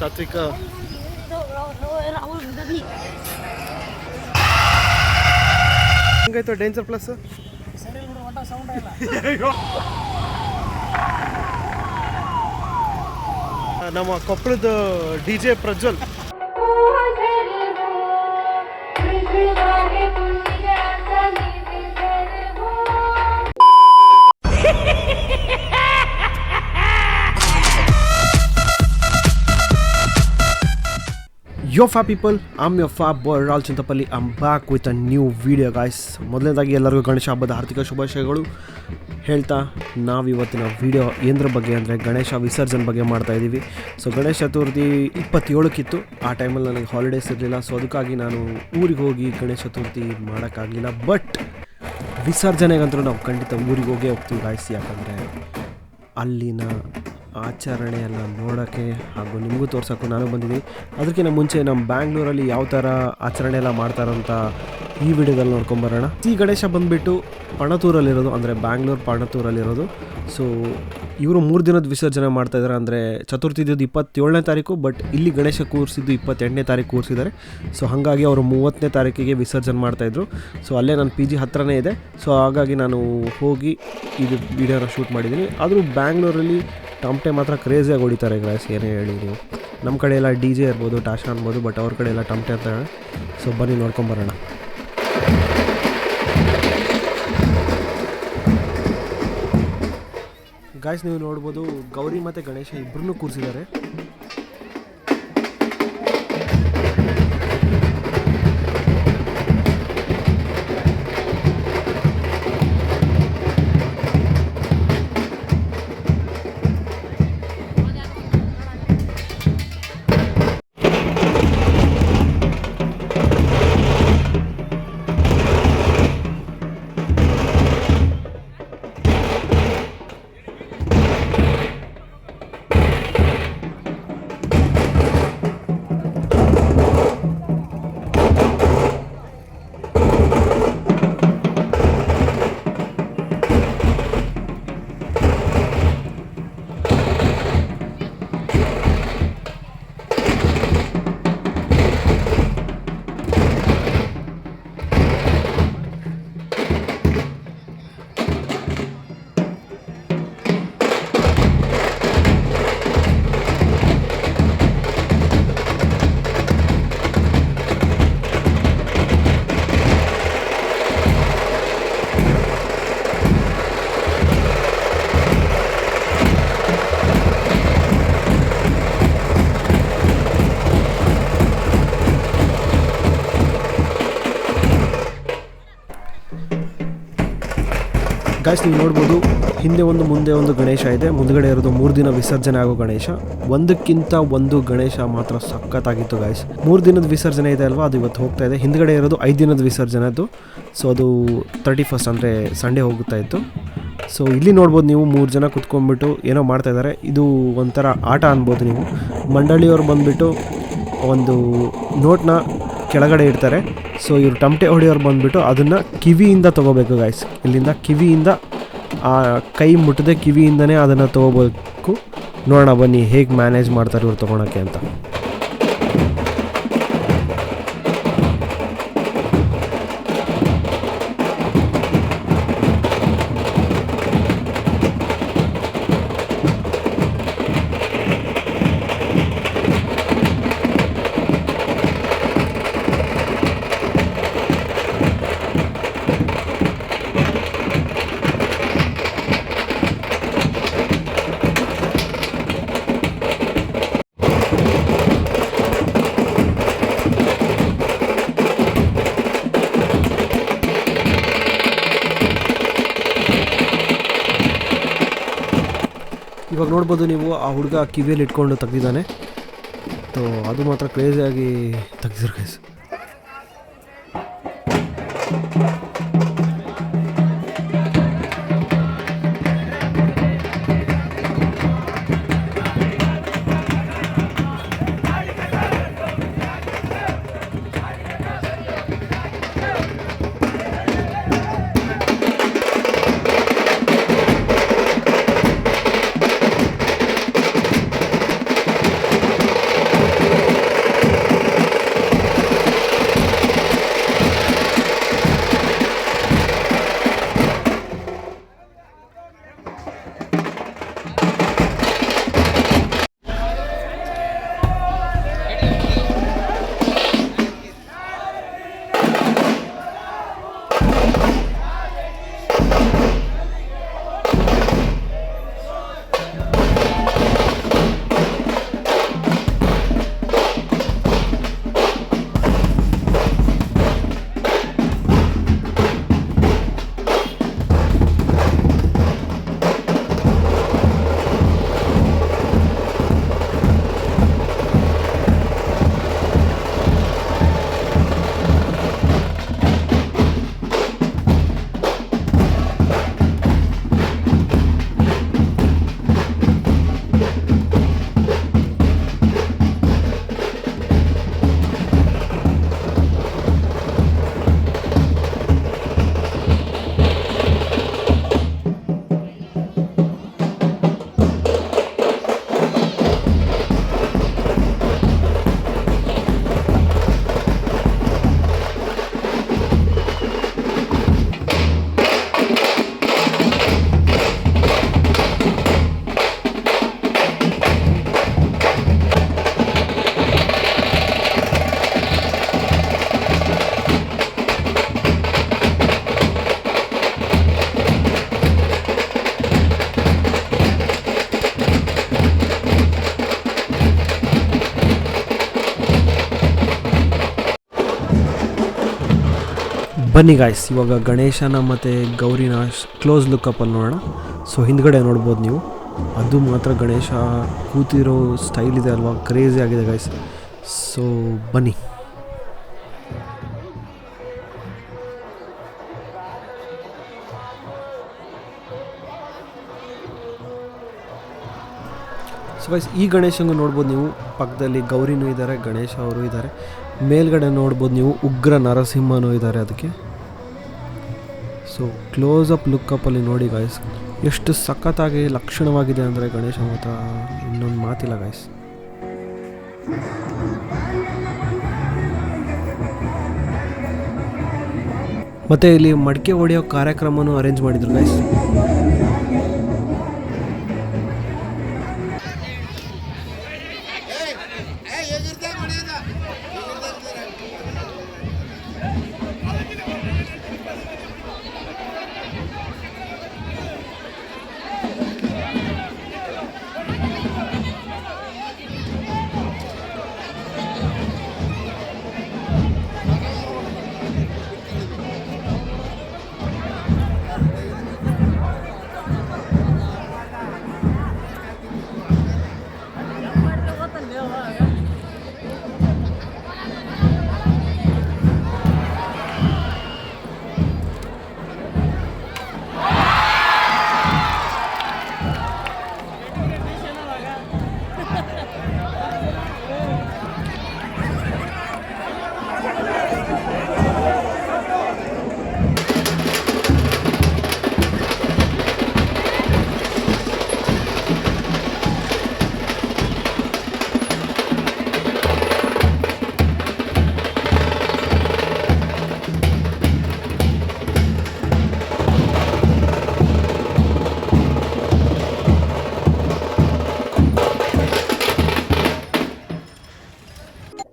ಸಾತ್ವಿಕ ಹೆಂಗಾಯ್ತು danger plus ನಮ್ಮ ಕೊಪ್ಪಳದ DJ Prajwal Yo Fab people, I'm your Fab boy Ral Chintapalli. I'm back with a new video guys. ಮೊದಲನೇದಾಗಿ ಎಲ್ಲರಿಗೂ ಗಣೇಶ ಹಬ್ಬದ ಹಾರ್ದಿಕ ಶುಭಾಶಯಗಳು ಹೇಳ್ತಾ ನಾವಿವತ್ತಿನ ವಿಡಿಯೋ ಏನರ ಬಗ್ಗೆ ಅಂದರೆ ಗಣೇಶ ವಿಸರ್ಜನೆ ಬಗ್ಗೆ ಮಾಡ್ತಾ ಇದ್ದೀವಿ. ಸೊ ಗಣೇಶ ಚತುರ್ಥಿ 27ಕ್ಕಿತ್ತು. ಆ ಟೈಮಲ್ಲಿ ನನಗೆ ಹಾಲಿಡೇಸ್ ಇರಲಿಲ್ಲ. ಸೊ ಅದಕ್ಕಾಗಿ ನಾನು ಊರಿಗೆ ಹೋಗಿ ಗಣೇಶ ಚತುರ್ಥಿ ಮಾಡೋಕ್ಕಾಗಲಿಲ್ಲ. ಬಟ್ ವಿಸರ್ಜನೆಗಂತೂ ನಾವು ಖಂಡಿತ ಊರಿಗೆ ಹೋಗೇ ಹೋಗ್ತೀವಿ ಗಾಯ್ಸ್. ಯಾಕಂದರೆ ಅಲ್ಲಿನ ಆಚರಣೆ ಎಲ್ಲ ನೋಡೋಕ್ಕೆ ಹಾಗೂ ನಿಮಗೂ ತೋರ್ಸೋಕ್ಕೂ ನಾನು ಬಂದಿದ್ದೀನಿ. ಅದಕ್ಕಿಂತ ಮುಂಚೆ ನಮ್ಮ ಬ್ಯಾಂಗ್ಳೂರಲ್ಲಿ ಯಾವ ಥರ ಆಚರಣೆ ಎಲ್ಲ ಮಾಡ್ತಾರಂತ ಈ ವಿಡಿಯೋದಲ್ಲಿ ನೋಡ್ಕೊಂಬರೋಣ. ಈ ಗಣೇಶ ಬಂದುಬಿಟ್ಟು ಪಣತೂರಲ್ಲಿರೋದು, ಅಂದರೆ ಬ್ಯಾಂಗ್ಳೂರು ಪಣತೂರಲ್ಲಿರೋದು. ಸೊ ಇವರು 3 ದಿನದ ವಿಸರ್ಜನೆ ಮಾಡ್ತಾಯಿದ್ದಾರೆ. ಅಂದರೆ ಚತುರ್ಥಿ ಇದ್ದು 27ನೇ ತಾರೀಕು, ಬಟ್ ಇಲ್ಲಿ ಗಣೇಶ ಕೂರಿಸಿದ್ದು 28ನೇ ತಾರೀಕು ಕೂರಿಸಿದ್ದಾರೆ. ಸೊ ಹಾಗಾಗಿ ಅವರು 30ನೇ ತಾರೀಕಿಗೆ ವಿಸರ್ಜನೆ ಮಾಡ್ತಾಯಿದ್ರು. ಸೊ ಅಲ್ಲೇ ನನ್ನ PG ಹತ್ರನೇ ಇದೆ. ಸೊ ಹಾಗಾಗಿ ನಾನು ಹೋಗಿ ಇದು ವಿಡಿಯೋನ ಶೂಟ್ ಮಾಡಿದ್ದೀನಿ. ಆದರೂ ಬ್ಯಾಂಗ್ಳೂರಲ್ಲಿ ಟಮಟೆ ಮಾತ್ರ ಕ್ರೇಜಿಯಾಗಿ ಹೊಡಿತಾರೆ ಗ್ಲಾಸ್, ಏನೇ ಹೇಳಿ ನೀವು. ನಮ್ಮ ಕಡೆ ಎಲ್ಲ DJ ಇರ್ಬೋದು, ಟಾಶಾ ಅನ್ಬೋದು, ಬಟ್ ಅವ್ರ ಕಡೆ ಎಲ್ಲ ಟಮಟೆ ಅಂತ. ಸೊ ಬನ್ನಿ ನೋಡ್ಕೊಂಬರೋಣ. ಗಾಯ್ಸ್ ನೀವು ನೋಡ್ಬೋದು, ಗೌರಿ ಮತ್ತು ಗಣೇಶ ಇಬ್ಬರನ್ನೂ ಕೂರಿಸಿದ್ದಾರೆ. ಗಾಯ್ಸ್ ನೀವು ನೋಡ್ಬೋದು, ಹಿಂದೆ ಒಂದು ಮುಂದೆ ಒಂದು ಗಣೇಶ ಇದೆ. ಮುಂದ್ಗಡೆ ಇರೋದು 3 ದಿನ ವಿಸರ್ಜನೆ ಆಗೋ ಗಣೇಶ. ಒಂದಕ್ಕಿಂತ ಒಂದು ಗಣೇಶ ಮಾತ್ರ ಸಖತ್ತಾಗಿತ್ತು ಗಾಯ್ಸ್. 3 ದಿನದ ವಿಸರ್ಜನೆ ಇದೆ ಅಲ್ವಾ, ಅದು ಇವತ್ತು ಹೋಗ್ತಾ ಇದೆ. ಹಿಂದ್ಗಡೆ ಇರೋದು 5 ದಿನದ ವಿಸರ್ಜನೆ ಅದು. ಸೊ ಅದು 31st ಅಂದರೆ ಸಂಡೇ ಹೋಗ್ತಾ ಇತ್ತು. ಸೊ ಇಲ್ಲಿ ನೋಡ್ಬೋದು ನೀವು 3 ಜನ ಕುತ್ಕೊಂಡ್ಬಿಟ್ಟು ಏನೋ ಮಾಡ್ತಾಯಿದ್ದಾರೆ. ಇದು ಒಂಥರ ಆಟ ಅನ್ಬೋದು ನೀವು. ಮಂಡಳಿಯವ್ರು ಬಂದುಬಿಟ್ಟು ಒಂದು ನೋಟ್ನ ಕೆಳಗಡೆ ಇಡ್ತಾರೆ. ಸೊ ಇವರು ಟಮಟೆ ಹೊಡೆಯೋರು ಬಂದುಬಿಟ್ಟು ಅದನ್ನು ಕಿವಿಯಿಂದ ತೊಗೋಬೇಕು ಗಾಯ್ಸ್. ಇಲ್ಲಿಂದ ಕಿವಿಯಿಂದ ಆ ಕೈ ಮುಟ್ಟದೆ ಕಿವಿಯಿಂದನೇ ಅದನ್ನು ತೊಗೋಬೇಕು. ನೋಡೋಣ ಬನ್ನಿ ಹೇಗೆ ಮ್ಯಾನೇಜ್ ಮಾಡ್ತಾರೆ ಇವ್ರು ತೊಗೊಳಕ್ಕೆ ಅಂತ. ಇವಾಗ ನೋಡ್ಬೋದು ನೀವು, ಆ ಹುಡುಗ ಕಿವಿಯಲ್ಲಿ ಇಟ್ಕೊಂಡು ತೆಗ್ದಿದ್ದಾನೆ. ಸೊ ಅದು ಮಾತ್ರ ಕ್ರೇಜಿಯಾಗಿ ತೆಗ್ದಿರೋ ಗೈಸ್. ಬನ್ನಿ ಗಾಯ್ಸ್, ಇವಾಗ ಗಣೇಶನ ಮತ್ತು ಗೌರಿನ ಕ್ಲೋಸ್ ಲುಕ್ಕಪ್ಪಲ್ಲಿ ನೋಡೋಣ. ಸೊ ಹಿಂದ್ಗಡೆ ನೋಡ್ಬೋದು ನೀವು, ಅದು ಮಾತ್ರ ಗಣೇಶ ಕೂತಿರೋ ಸ್ಟೈಲ್ ಇದೆ ಅಲ್ವಾ, ಕ್ರೇಜಿ ಆಗಿದೆ ಗಾಯ್ಸ್. ಸೊ ಬನ್ನಿ. ಸೊ ಗೈಸ್, ಈ ಗಣೇಶಂಗೂ ನೋಡ್ಬೋದು ನೀವು, ಪಕ್ಕದಲ್ಲಿ ಗೌರಿನೂ ಇದ್ದಾರೆ, ಗಣೇಶ ಅವರು ಇದ್ದಾರೆ. ಮೇಲ್ಗಡೆ ನೋಡ್ಬೋದು ನೀವು, ಉಗ್ರ ನರಸಿಂಹನೂ ಇದ್ದಾರೆ ಅದಕ್ಕೆ. ಸೊ ಕ್ಲೋಸಪ್ ಲುಕ್ಕಪ್ಪಲ್ಲಿ ನೋಡಿ ಗಾಯ್ಸ್, ಎಷ್ಟು ಸಖತ್ತಾಗಿ ಲಕ್ಷಣವಾಗಿದೆ ಅಂದರೆ ಗಣೇಶ ಮಾತ್ರ ಇನ್ನೊಂದು ಮಾತಿಲ್ಲ ಗಾಯ್ಸ್. ಮತ್ತು ಇಲ್ಲಿ ಮಡಿಕೆ ಹೊಡೆಯೋ ಕಾರ್ಯಕ್ರಮನೂ ಅರೇಂಜ್ ಮಾಡಿದ್ರು guys.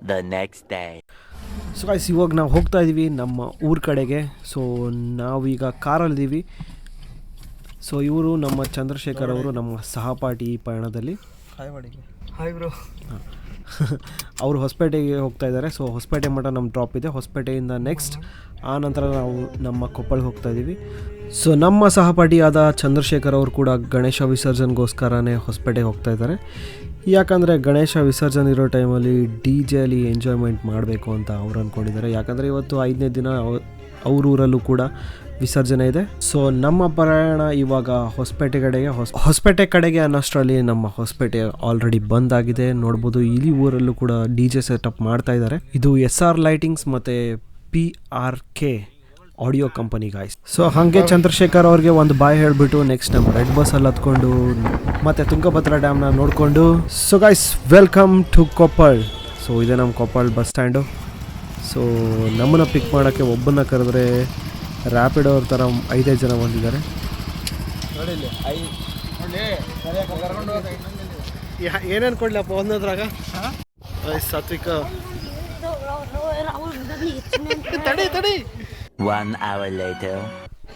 The next day. So guys, ಇವಾಗ ನಾವು ಹೋಗ್ತಾ ಇದ್ದೀವಿ ನಮ್ಮ ಊರ ಕಡೆಗೆ. ಸೊ ನಾವೀಗ ಕಾರಲ್ಲಿದ್ದೀವಿ. ಸೊ ಇವರು ನಮ್ಮ ಚಂದ್ರಶೇಖರ್ ಅವರು, ನಮ್ಮ ಸಹಪಾಠಿ ಈ ಪಯಣದಲ್ಲಿ. Hi bro. ಅವರು ಹೊಸಪೇಟೆಗೆ ಹೋಗ್ತಾ ಇದ್ದಾರೆ. ಸೊ ಹೊಸಪೇಟೆ ಮಠ ನಮ್ಮ ಡ್ರಾಪ್ ಇದೆ. ಹೊಸಪೇಟೆಯಿಂದ ನೆಕ್ಸ್ಟ್ ಆ ನಂತರ ನಾವು ನಮ್ಮ ಕೊಪ್ಪಳಿಗೆ ಹೋಗ್ತಾ ಇದ್ದೀವಿ. ಸೊ ನಮ್ಮ ಸಹಪಾಠಿಯಾದ ಚಂದ್ರಶೇಖರ್ ಅವರು ಕೂಡ ಗಣೇಶ ವಿಸರ್ಜನೆಗೋಸ್ಕರನೇ ಹೊಸಪೇಟೆಗೆ ಹೋಗ್ತಾ ಇದ್ದಾರೆ. ಯಾಕಂದರೆ ಗಣೇಶ ವಿಸರ್ಜನೆ ಇರೋ ಟೈಮಲ್ಲಿ ಡಿ ಜೆಯಲ್ಲಿ ಎಂಜಾಯ್ಮೆಂಟ್ ಮಾಡಬೇಕು ಅಂತ ಅವ್ರು ಅಂದ್ಕೊಂಡಿದ್ದಾರೆ. ಯಾಕಂದರೆ ಇವತ್ತು 5ನೇ ದಿನ ಅವ್ರ ಊರಲ್ಲೂ ಕೂಡ ವಿಸರ್ಜನೆ ಇದೆ. ಸೊ ನಮ್ಮ ಪ್ರಯಾಣ ಇವಾಗ ಹೊಸಪೇಟೆ ಕಡೆಗೆ ಅನ್ನೋಷ್ಟರಲ್ಲಿ ನಮ್ಮ ಹೊಸಪೇಟೆ ಆಲ್ರೆಡಿ ಬಂದ್ ಆಗಿದೆ. ನೋಡ್ಬೋದು, ಇಲ್ಲಿ ಊರಲ್ಲೂ ಕೂಡ ಡಿ ಜೆ ಸೆಟಪ್ ಮಾಡ್ತಾ ಇದ್ದಾರೆ. ಇದು SR ಲೈಟಿಂಗ್ಸ್ ಮತ್ತು PRK audio company guys. So ಹಾಗೆ ಚಂದ್ರಶೇಖರ್ ಅವ್ರಿಗೆ ಒಂದು ಬಾಯ್ ಹೇಳಿಬಿಟ್ಟು ನೆಕ್ಸ್ಟ್ ನಮ್ಮ ರೆಡ್ ಬಸ್ಸಲ್ಲಿ ಹತ್ಕೊಂಡು ಮತ್ತು ತುಂಗಭದ್ರಾ ಡ್ಯಾಮ್ನ ನೋಡಿಕೊಂಡು, so guys welcome to Koppal. So ಇದೆ ನಮ್ಮ ಕೊಪ್ಪಳ್ ಬಸ್ ಸ್ಟ್ಯಾಂಡು. ಸೊ ನಮ್ಮನ್ನು ಪಿಕ್ ಮಾಡೋಕ್ಕೆ ಒಬ್ಬನ್ನ ಕರೆದ್ರೆ ರ್ಯಾಪಿಡ್ ಅವ್ರ ಥರ 5 ಜನ ಬಂದಿದ್ದಾರೆ. ಏನೇನು ಕೊಡ್ಲಪ್ಪ ಒಂದದ್ರಾಗ ಸಾತ್ವಿಕ ತಡಿ 1 hour later.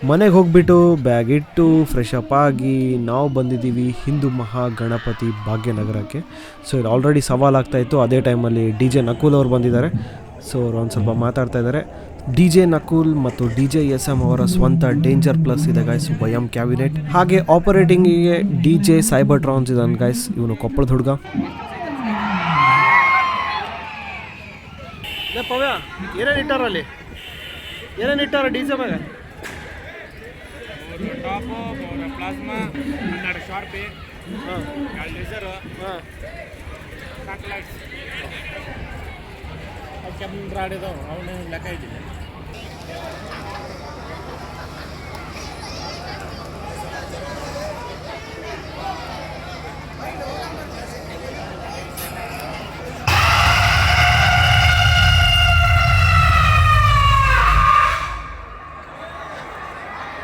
ಮನೆಗೆ ಹೋಗ್ಬಿಟ್ಟು ಬ್ಯಾಗ್ ಇಟ್ಟು ಫ್ರೆಶ್ ಅಪ್ ಆಗಿ ನಾವು ಬಂದಿದ್ದೀವಿ ಹಿಂದೂ ಮಹಾಗಣಪತಿ ಭಾಗ್ಯನಗರಕ್ಕೆ. ಸೊ ಇದು ಆಲ್ರೆಡಿ ಸವಾಲಾಗ್ತಾಯಿತ್ತು. ಅದೇ ಟೈಮಲ್ಲಿ DJ ನಕುಲ್ ಅವರು ಬಂದಿದ್ದಾರೆ. ಸೊ ಅವ್ರು ಒಂದು ಸ್ವಲ್ಪ ಮಾತಾಡ್ತಾ ಇದ್ದಾರೆ. DJ ನಕುಲ್ ಮತ್ತು DJ SM ಅವರ ಸ್ವಂತ ಡೇಂಜರ್ ಪ್ಲಸ್ ಇದೆ ಗಾಯ್ಸ್, ವಯಂ ಕ್ಯಾಬಿನೆಟ್. ಹಾಗೆ ಆಪರೇಟಿಂಗಿಗೆ DJ ಸೈಬರ್ಟ್ರಾನ್ಸ್ ಇದ್ದಾನೆ ಗಾಯ್ಸ್, ಇವನು ಕೊಪ್ಪಳದ ಹುಡುಗ. ಪವ್ಯ ಏನೇನು ಇಟ್ಟಾರಲ್ಲಿ, ಏನೇನು ಇಟ್ಟಾರ DJ ಮ್ಯಾಗ? ಟಾಪು, ಪ್ಲಾಸ್ಮಾ, 12 ಶಾರ್ಪಿ, 2 ಲೇಸರು, 4 ಲೈಟ್ಸ್, ಕೆಂಪು ರಾಡ್ ಇದಾವೆ, ಅವನು ಲೆಕ್ಕ ಇಟ್ಟಿದ್ದೆ.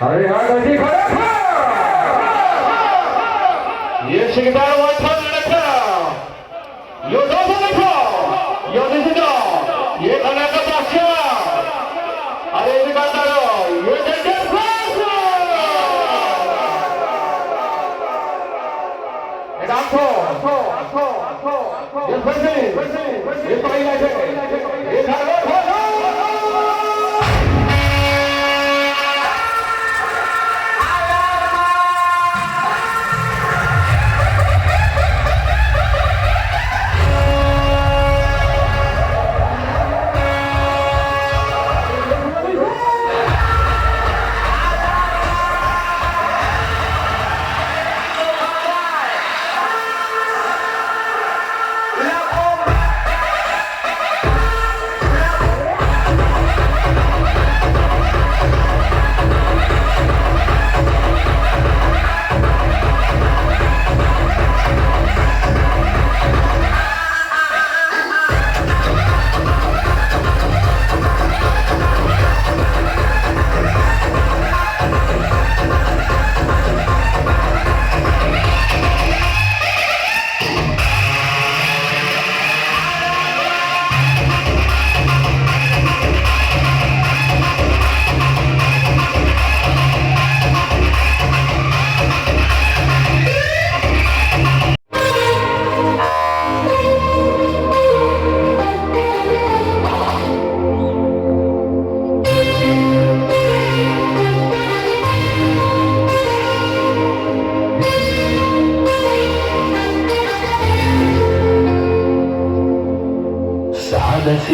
अरे हाँ जी खड़ा था ये शिकदार वाला लड़का यो दो देखो यो देखो ये खाना का बादशाह अरे ये बताओ ये डेंजर फ्रेंड्स ये डांसो ये फंसे ये पाई लाजे ये खाना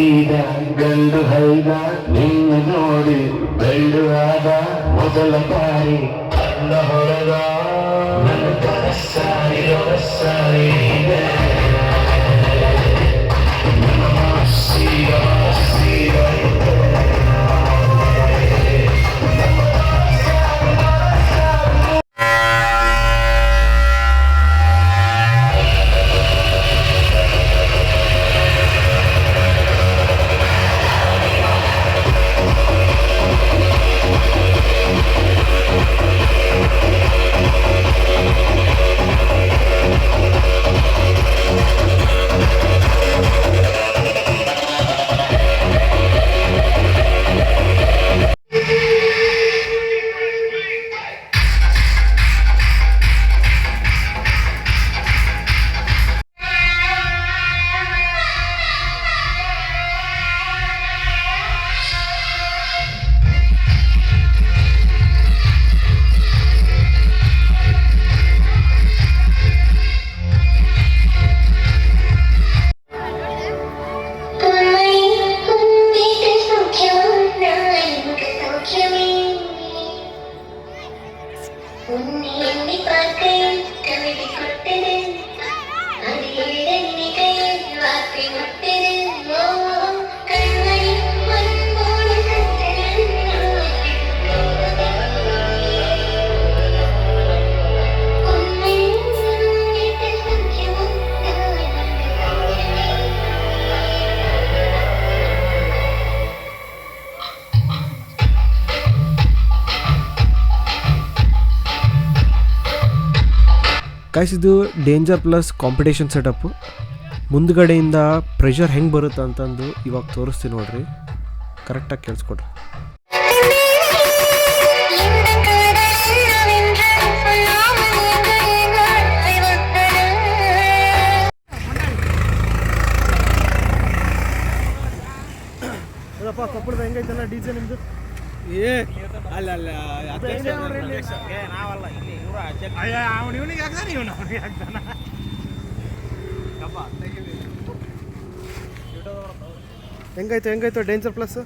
ಸೀದ ಗಂಡು ಹೈದ ನಿನ್ನ ನೋಡಿ ಬೆಳ್ಳುವಾದ ಮೊದಲ ಬಾರಿ ಕಣ್ಣ ಹೊಡೆದ ನನ್ನ ಕನಸಾರಿ ರೊರಸಾರಿ ಗೈಸ್ ಇದು ಡೇಂಜರ್ ಪ್ಲಸ್ ಕಾಂಪಿಟೇಷನ್ ಸೆಟಪ್ಪು. ಮುಂದ್ಗಡೆಯಿಂದ ಪ್ರೆಷರ್ ಹೆಂಗೆ ಬರುತ್ತೆ ಅಂತಂದು ಇವಾಗ ತೋರಿಸ್ತೀನಿ ನೋಡ್ರಿ, ಕರೆಕ್ಟಾಗಿ ಕೇಳಿಸ್ಕೊಡ್ರಿ. ಕೊಪ್ಪಳದ ಹೆಂಗೈತಲ್ಲ ಡಿ ಜೆ ನಿಮ್ದು? ಅಲ್ಲ ನಾವಲ್ಲ ಇಲ್ಲಿ ಇವನಿಗೆ ಆಗ್ತಾನೆ ಅವನಿಗೆ ಆಗ್ತಾನ. ಹೆಂಗಾಯ್ತು ಡೇಂಜರ್ ಪ್ಲಸ್?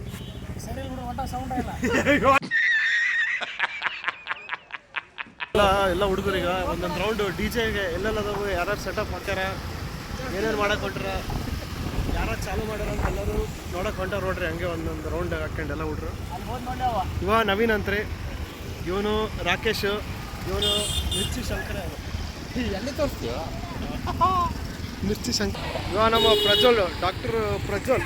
ಎಲ್ಲ ಹುಡುಗರಿಗೆ ಒಂದೊಂದು ರೌಂಡು ಡಿ ಜೆಗೆ ಎಲ್ಲೆಲ್ಲದವು ಯಾರು ಸೆಟಪ್ ಹಾಕ್ಯಾರ, ಏನೇನು ಮಾಡಕ್ಕೆ ಹೊಂಟ್ರ, ಯಾರು ಚಾಲು ಮಾಡ್ಯಾರ ಅಂತ ಎಲ್ಲರೂ ನೋಡಕ್ಕೆ ಹೊಂಟಾರ ನೋಡ್ರಿ. ಹಂಗೆ ಒಂದೊಂದು ರೌಂಡ್ ಹಾಕ್ಕೊಂಡು ಎಲ್ಲ ಹುಡ್ರು. ಇವ ನವೀನ್ ಅಂತ್ರಿ, ಇವನು ರಾಕೇಶ್, ಇವನು ಮಿರ್ಚಿ ಶಂಕರ. ಎಲ್ಲಿ ತೋರಿಸ್ತೀವ? ಮಿರ್ಚಿ ಶಂಕರ್. ಇವ ನಮ್ಮ ಪ್ರಜ್ವಲ್, ಡಾಕ್ಟರ್ ಪ್ರಜ್ವಲ್.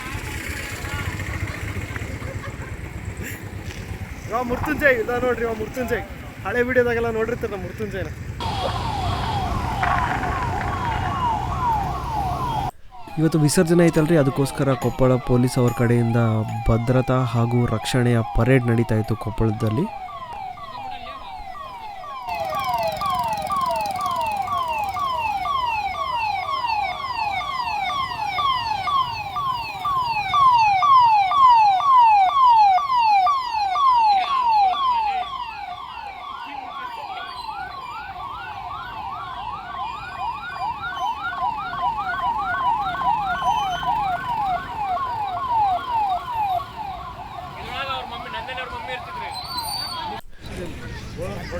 ಇವ ಮೃತ್ಯುಂಜಯ್ ಇದ ನೋಡ್ರಿ, ಇವ ಮೃತ್ಯುಂಜಯ್. ಹಳೆ ವಿಡಿಯೋದಾಗೆಲ್ಲ ನೋಡಿರ್ತೀರ ನಮ್ಮ ಮೃತ್ಯುಂಜಯನ. ಇವತ್ತು ವಿಸರ್ಜನೆ ಐತಲ್ರಿ, ಅದಕ್ಕೋಸ್ಕರ ಕೊಪ್ಪಳ ಪೊಲೀಸ್ ಅವ್ರ ಕಡೆಯಿಂದ ಭದ್ರತಾ ಹಾಗೂ ರಕ್ಷಣೆಯ ಪರೇಡ್ ನಡೀತಾ ಇತ್ತು ಕೊಪ್ಪಳದಲ್ಲಿ.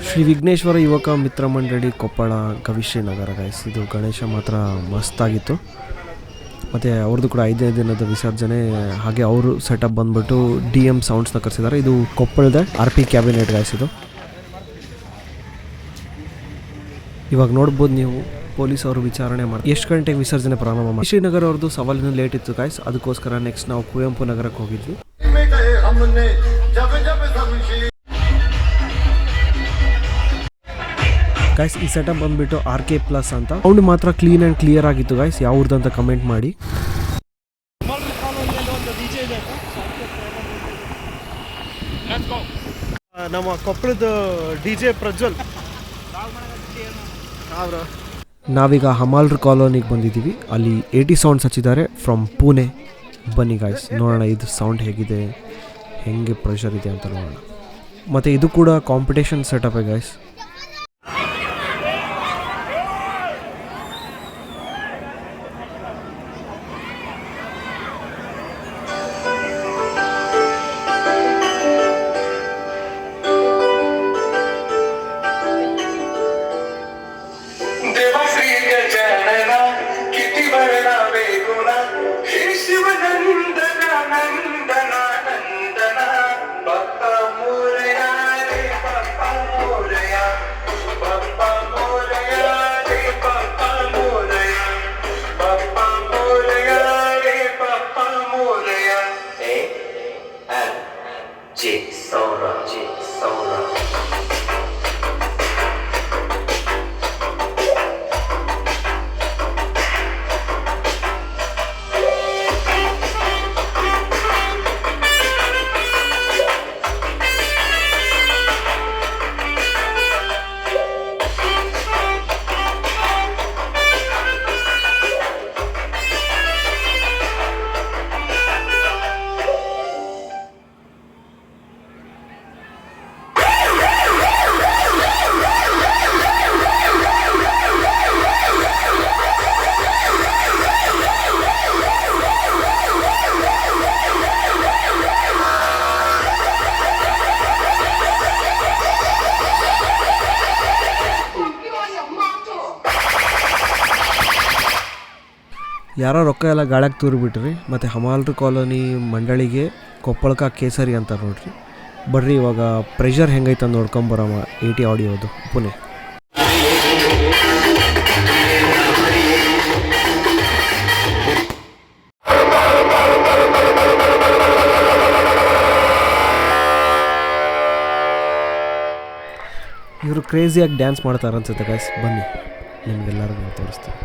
ಶ್ರೀ ವಿಘ್ನೇಶ್ವರ ಯುವಕ ಮಿತ್ರ ಮಂಡಳಿ ಕೊಪ್ಪಳ ಗವಿಶ್ರೀ ನಗರ ಗೈಸ್. ಇದು ಗಣೇಶ ಮಾತ್ರ ಮಸ್ತಾಗಿತ್ತು. ಮತ್ತು ಅವ್ರದ್ದು ಕೂಡ 5ನೇ ದಿನದ ವಿಸರ್ಜನೆ. ಹಾಗೆ ಅವರು ಸೆಟಪ್ ಬಂದ್ಬಿಟ್ಟು DM ಸೌಂಡ್ಸ್ನ ಕರೆಸಿದ್ದಾರೆ. ಇದು ಕೊಪ್ಪಳದ RP ಕ್ಯಾಬಿನೆಟ್ ಗೈಸ್. ಇದು ಇವಾಗ ನೋಡ್ಬೋದು ನೀವು, ಪೊಲೀಸ್ ಅವರು ವಿಚಾರಣೆ ಮಾಡಿ ಎಷ್ಟು ಗಂಟೆಗೆ ವಿಸರ್ಜನೆ ಪ್ರಾರಂಭ ಮಾಡಿ. ಶ್ರೀನಗರ ಅವ್ರದ್ದು ಸವಾಲಿನ ಲೇಟ್ ಇತ್ತು ಗೈಸ್, ಅದಕ್ಕೋಸ್ಕರ ನೆಕ್ಸ್ಟ್ ನಾವು ಕುವೆಂಪು ನಗರಕ್ಕೆ ಹೋಗಿದ್ವಿ. ಗೈಸ್ ಈ ಸೆಟಪ್ ಬಂದ್ಬಿಟ್ಟು RK ಪ್ಲಸ್ ಅಂತ. ಸೌಂಡ್ ಮಾತ್ರ ಕ್ಲೀನ್ ಆ್ಯಂಡ್ ಕ್ಲಿಯರ್ ಆಗಿತ್ತು ಗೈಸ್. ಯಾವ್ದು ಅಂತ ಕಮೆಂಟ್ ಮಾಡಿ. ನಮ್ಮ ಕೊಪ್ಪಳದ DJ ಪ್ರಜ್ವಲ್. ನಾವೀಗ ಹಮಾಲ್ರ್ ಕಾಲೋನಿಗೆ ಬಂದಿದ್ದೀವಿ. ಅಲ್ಲಿ 80 ಸೌಂಡ್ಸ್ ಹಚ್ಚಿದ್ದಾರೆ ಫ್ರಮ್ ಪುಣೆ. ಬನ್ನಿ ಗಾಯ್ಸ್ ನೋಡೋಣ ಇದು ಸೌಂಡ್ ಹೇಗಿದೆ, ಹೆಂಗೆ ಪ್ರೆಷರ್ ಇದೆ ಅಂತ ನೋಡೋಣ. ಮತ್ತು ಇದು ಕೂಡ ಕಾಂಪಿಟೇಷನ್ ಸೆಟಪ್ ಗಾಯ್ಸ್. ಯಾರೋ ರೊಕ್ಕ ಎಲ್ಲ ಗಾಳಕ್ಕೆ ತೂರಿಬಿಟ್ರಿ ಮತ್ತು ಹಮಾಲ್ರು ಕಾಲೋನಿ ಮಂಡಳಿಗೆ ಕೊಪ್ಪಳಕ ಕೇಸರಿ ಅಂತ ನೋಡ್ರಿ. ಬರ್ರಿ ಇವಾಗ ಪ್ರೆಷರ್ ಹೆಂಗೈತೆ ಅಂತ ನೋಡ್ಕೊಂಬರಮ್ಮ 80 ಆಡಿಯೋದು ಪುಣೆ. ಇವರು ಕ್ರೇಜಿಯಾಗಿ ಡ್ಯಾನ್ಸ್ ಮಾಡ್ತಾರೆ ಅನ್ಸುತ್ತೆ ಗೈಸ್. ಬನ್ನಿ ನಿಮ್ಗೆಲ್ಲರಿಗೂ ತೋರಿಸ್ತೀನಿ.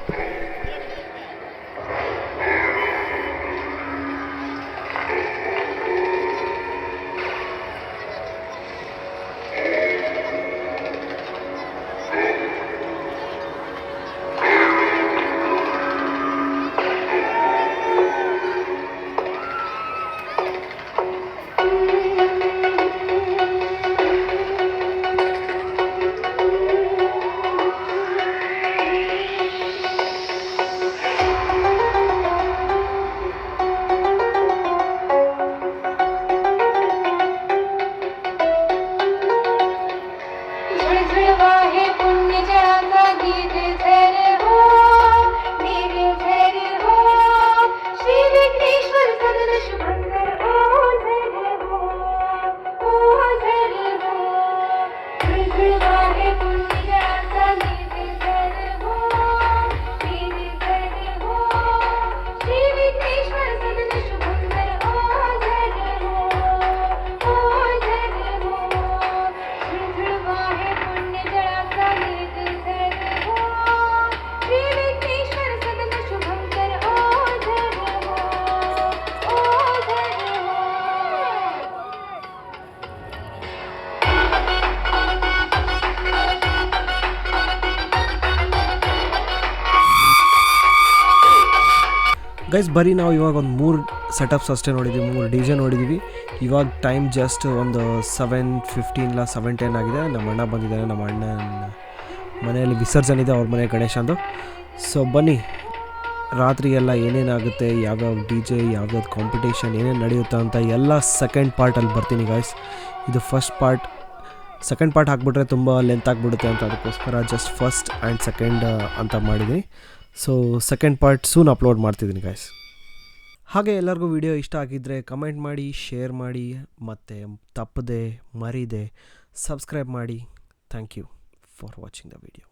ಗೈಸ್ ಬರೀ ನಾವು ಇವಾಗ ಒಂದು 3 ಸೆಟಪ್ಸ್ ಅಷ್ಟೇ ನೋಡಿದ್ದೀವಿ, 3 DJ ನೋಡಿದ್ದೀವಿ. ಇವಾಗ ಟೈಮ್ ಜಸ್ಟ್ ಒಂದು 7:15 ಇಲ್ಲ 7:10 ಆಗಿದೆ. ನಮ್ಮ ಅಣ್ಣ ಬಂದಿದ್ದಾನೆ, ನಮ್ಮ ಅಣ್ಣನ ಮನೆಯಲ್ಲಿ ವಿಸರ್ಜನೆ ಇದೆ, ಅವ್ರ ಮನೆ ಗಣೇಶಂದು. ಸೊ ಬನ್ನಿ, ರಾತ್ರಿ ಎಲ್ಲ ಏನೇನಾಗುತ್ತೆ, ಯಾವ್ಯಾವ DJ, ಯಾವ್ಯಾವ್ದು ಕಾಂಪಿಟೇಷನ್, ಏನೇನು ನಡೆಯುತ್ತೆ ಅಂತ ಎಲ್ಲ ಸೆಕೆಂಡ್ ಪಾರ್ಟಲ್ಲಿ ಬರ್ತೀನಿ ಗಾಯ್ಸ್. ಇದು ಫಸ್ಟ್ ಪಾರ್ಟ್, ಸೆಕೆಂಡ್ ಪಾರ್ಟ್ ಹಾಕ್ಬಿಟ್ರೆ ತುಂಬ ಲೆಂತ್ ಆಗಿಬಿಡುತ್ತೆ ಅಂತ ಅದಕ್ಕೋಸ್ಕರ ಜಸ್ಟ್ ಫಸ್ಟ್ ಆ್ಯಂಡ್ ಸೆಕೆಂಡ್ ಅಂತ ಮಾಡಿದ್ದೀನಿ. So second part soon upload ಮಾಡ್ತಿದ್ದೀನಿ ಗಾಯ್ಸ್. ಹಾಗೆ ಎಲ್ಲರಿಗೂ ವಿಡಿಯೋ ಇಷ್ಟ ಆಗಿದ್ದರೆ ಕಮೆಂಟ್ ಮಾಡಿ, ಶೇರ್ ಮಾಡಿ, ಮತ್ತು ತಪ್ಪದೆ ಮರೀದೆ ಸಬ್ಸ್ಕ್ರೈಬ್ ಮಾಡಿ. Thank you for watching the video.